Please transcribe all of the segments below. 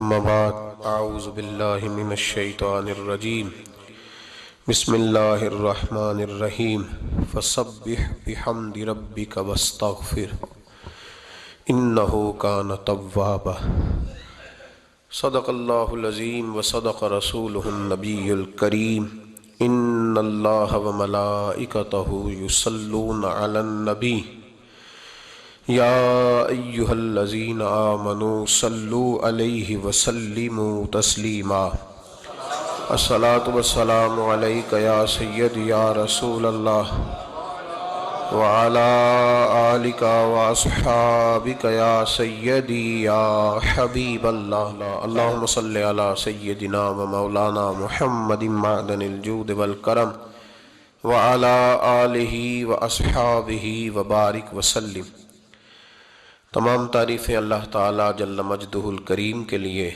أما بعد أعوذ بالله من الشيطان الرجيم بسم الله الرحمن الرحيم فسبح بحمد ربك واستغفر إنه كان توابا صدق الله العظيم وصدق رسوله النبي الكريم إن الله وملائكته يصلون على النبي يا أيها الذين آمنوا صلوا عليه وسلموا تسليما الصلاة والسلام عليك يا سيدي يا رسول الله وعلى آلك وأصحابك يا سيدي يا حبيب الله اللهم صل على سيدنا ومولانا محمد معدن الجود والكرم وعلى آله وأصحابه وبارك وسلم۔ تمام تعریفیں اللہ تعالیٰ جل مجدہ الکریم کے لیے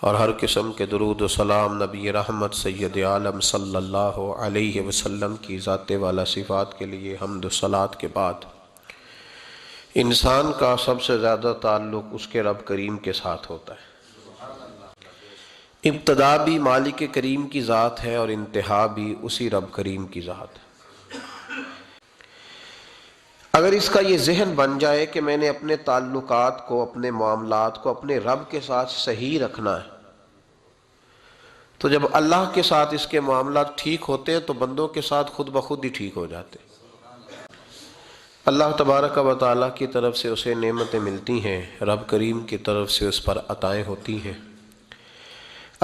اور ہر قسم کے درود و سلام نبی رحمت سید عالم صلی اللہ علیہ وسلم کی ذات والا صفات کے لیے حمد و صلات کے بعد انسان کا سب سے زیادہ تعلق اس کے رب کریم کے ساتھ ہوتا ہے۔ ابتدا بھی مالک کریم کی ذات ہے اور انتہا بھی اسی رب کریم کی ذات ہے۔ اگر اس کا یہ ذہن بن جائے کہ میں نے اپنے تعلقات کو، اپنے معاملات کو اپنے رب کے ساتھ صحیح رکھنا ہے، تو جب اللہ کے ساتھ اس کے معاملات ٹھیک ہوتے ہیں تو بندوں کے ساتھ خود بخود ہی ٹھیک ہو جاتے ہیں۔ اللہ تبارک و تعالیٰ کی طرف سے اسے نعمتیں ملتی ہیں، رب کریم کی طرف سے اس پر عطائیں ہوتی ہیں۔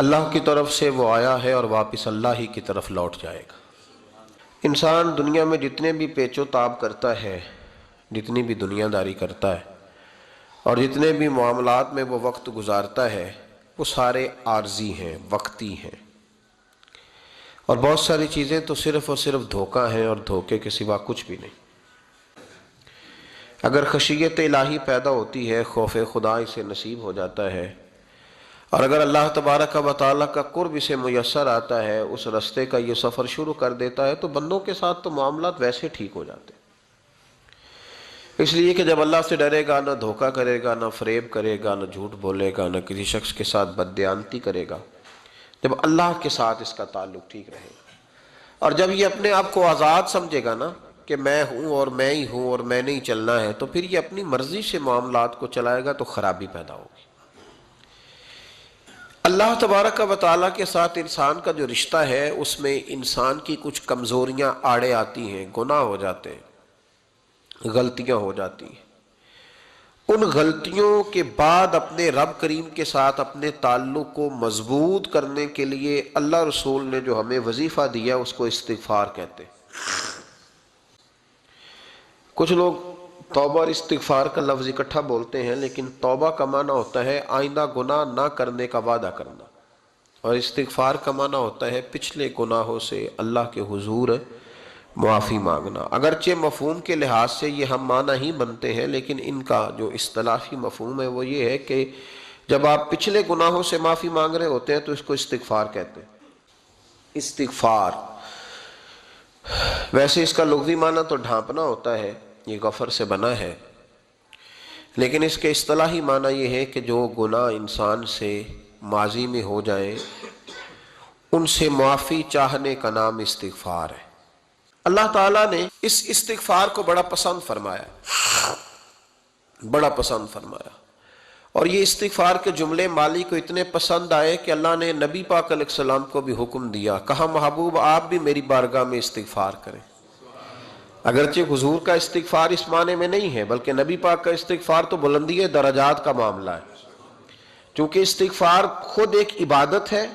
اللہ کی طرف سے وہ آیا ہے اور واپس اللہ ہی کی طرف لوٹ جائے گا۔ انسان دنیا میں جتنے بھی پیچ و تاب کرتا ہے، جتنی بھی دنیا داری کرتا ہے اور جتنے بھی معاملات میں وہ وقت گزارتا ہے، وہ سارے عارضی ہیں، وقتی ہیں، اور بہت ساری چیزیں تو صرف اور صرف دھوکہ ہیں اور دھوکے کے سوا کچھ بھی نہیں۔ اگر خشیت الہی پیدا ہوتی ہے، خوف خدا اسے نصیب ہو جاتا ہے، اور اگر اللہ تبارک و تعالیٰ کا قرب اسے میسر آتا ہے، اس رستے کا یہ سفر شروع کر دیتا ہے، تو بندوں کے ساتھ تو معاملات ویسے ٹھیک ہو جاتے ہیں۔ اس لیے کہ جب اللہ سے ڈرے گا، نہ دھوکہ کرے گا، نہ فریب کرے گا، نہ جھوٹ بولے گا، نہ کسی شخص کے ساتھ بددیانتی کرے گا، جب اللہ کے ساتھ اس کا تعلق ٹھیک رہے گا، اور جب یہ اپنے آپ کو آزاد سمجھے گا نا کہ میں ہوں اور میں ہی ہوں اور میں نے ہی چلنا ہے، تو پھر یہ اپنی مرضی سے معاملات کو چلائے گا تو خرابی پیدا ہوگی۔ اللہ تبارک و تعالیٰ کے ساتھ انسان کا جو رشتہ ہے، اس میں انسان کی کچھ کمزوریاں آڑے آتی ہیں، گناہ ہو جاتے ہیں، غلطیاں ہو جاتی ہیں۔ ان غلطیوں کے بعد اپنے رب کریم کے ساتھ اپنے تعلق کو مضبوط کرنے کے لیے اللہ رسول نے جو ہمیں وظیفہ دیا اس کو استغفار کہتے ہیں۔ کچھ لوگ توبہ اور استغفار کا لفظ اکٹھا بولتے ہیں، لیکن توبہ کا معنی ہوتا ہے آئندہ گناہ نہ کرنے کا وعدہ کرنا، اور استغفار کا معنی ہوتا ہے پچھلے گناہوں سے اللہ کے حضور معافی مانگنا۔ اگرچہ مفہوم کے لحاظ سے یہ ہم معنی ہی بنتے ہیں، لیکن ان کا جو اصطلاحی مفہوم ہے وہ یہ ہے کہ جب آپ پچھلے گناہوں سے معافی مانگ رہے ہوتے ہیں تو اس کو استغفار کہتے ہیں۔ استغفار ویسے اس کا لغوی معنی تو ڈھانپنا ہوتا ہے، یہ غفر سے بنا ہے، لیکن اس کے اصطلاحی معنی یہ ہے کہ جو گناہ انسان سے ماضی میں ہو جائیں ان سے معافی چاہنے کا نام استغفار ہے۔ اللہ تعالیٰ نے اس استغفار کو بڑا پسند فرمایا، بڑا پسند فرمایا، اور یہ استغفار کے جملے مالی کو اتنے پسند آئے کہ اللہ نے نبی پاک علیہ السلام کو بھی حکم دیا، کہا محبوب آپ بھی میری بارگاہ میں استغفار کریں۔ اگرچہ حضور کا استغفار اس معنی میں نہیں ہے، بلکہ نبی پاک کا استغفار تو بلندی درجات کا معاملہ ہے، چونکہ استغفار خود ایک عبادت ہے،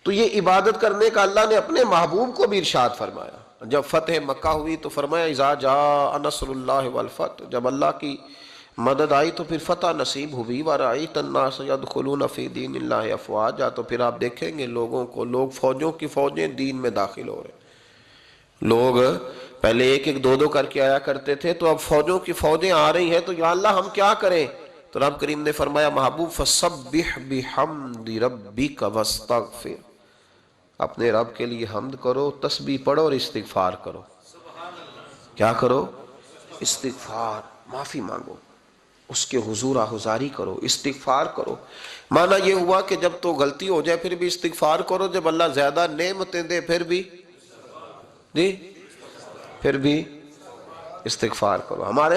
تو یہ عبادت کرنے کا اللہ نے اپنے محبوب کو بھی ارشاد فرمایا۔ جب فتح مکہ ہوئی تو فرمایا اذا جاء نصر اللہ والفتح، جب اللہ کی مدد آئی تو پھر فتح نصیب ہوئی، وَرَأَيْتَ النَّاسَ يَدْخُلُونَ فِي دِينِ اللَّهِ أَفْوَاجًا، تو پھر آپ دیکھیں گے لوگوں کو، لوگ فوجوں کی فوجیں دین میں داخل ہو رہے ہیں۔ لوگ پہلے ایک ایک دو دو کر کے آیا کرتے تھے، تو اب فوجوں کی فوجیں آ رہی ہیں، تو یا اللہ ہم کیا کریں؟ تو رب کریم نے فرمایا محبوب فَسَبِّحْ بِحَمْدِ رَبِّكَ وَاسْتَغْفِرْ، اپنے رب کے لیے حمد کرو، تسبیح پڑھو اور استغفار کرو۔ کیا کرو؟ استغفار، معافی مانگو۔ اس کے حضور آہوزاری کرو، استغفار کرو۔ معنی یہ ہوا کہ جب تو غلطی ہو جائے پھر بھی استغفار کرو، جب اللہ زیادہ نعمتیں دے پھر بھی استغفار کرو۔ ہمارے